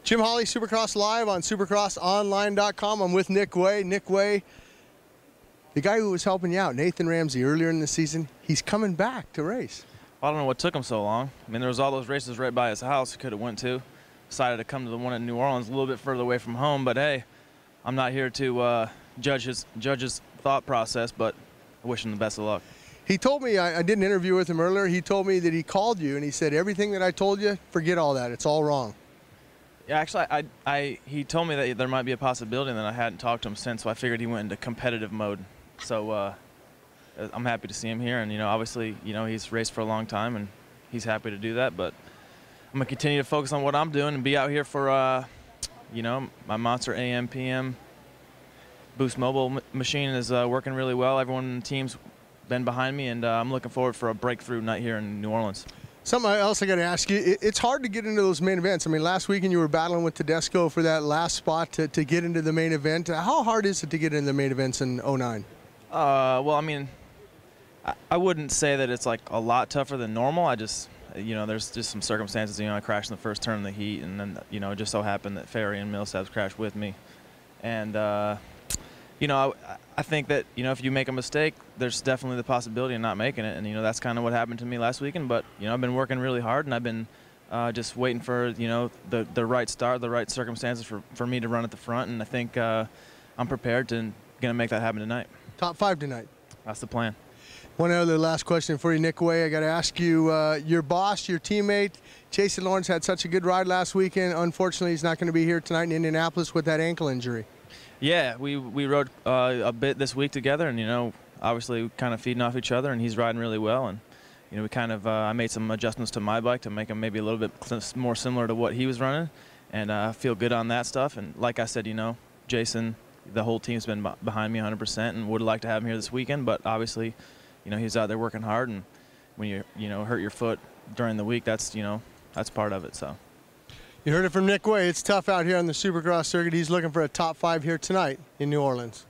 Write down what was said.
Jim Holley, Supercross Live on supercrossonline.com. I'm with Nick Wey. Nick Wey, the guy who was helping you out, Nathan Ramsey, earlier in the season, he's coming back to race. I don't know what took him so long. I mean, there was all those races right by his house he could have went to. Decided to come to the one in New Orleans, a little bit further away from home. But hey, I'm not here to judge his thought process, but I wish him the best of luck. He told me, I did an interview with him earlier, he told me that he called you and he said, everything that I told you, forget all that, it's all wrong. Yeah, actually, he told me that there might be a possibility, and then I hadn't talked to him since, so I figured he went into competitive mode. So I'm happy to see him here, and obviously, he's raced for a long time, and he's happy to do that. But I'm gonna continue to focus on what I'm doing and be out here for, my Monster AM PM Boost Mobile machine is working really well. Everyone in the team's been behind me, and I'm looking forward for a breakthrough night here in New Orleans. Something else I got to ask you, it's hard to get into those main events. I mean, last weekend you were battling with Tedesco for that last spot to get into the main event. How hard is it to get into the main events in '09? Well, I mean, I wouldn't say that it's like a lot tougher than normal. I just, there's just some circumstances. I crashed in the first turn in the heat, and then, it just so happened that Ferry and Millsaps crashed with me. And, I think that, if you make a mistake, there's definitely the possibility of not making it. And, that's kind of what happened to me last weekend. But, I've been working really hard, and I've been just waiting for, the right start, the right circumstances for me to run at the front. And I think I'm prepared to going to make that happen tonight. Top 5 tonight. That's the plan. One other last question for you, Nick Wey. I got to ask you, your boss, your teammate, Jason Lawrence had such a good ride last weekend. Unfortunately, he's not going to be here tonight in Indianapolis with that ankle injury. Yeah, we rode a bit this week together, and obviously kind of feeding off each other, and he's riding really well. And we kind of I made some adjustments to my bike to make him maybe a little bit more similar to what he was running, and I feel good on that stuff. And like I said, Jason, the whole team's been behind me 100%, and would like to have him here this weekend. But obviously, he's out there working hard, and when you hurt your foot during the week, that's that's part of it. So. You heard it from Nick Wey. It's tough out here on the Supercross circuit. He's looking for a top 5 here tonight in New Orleans.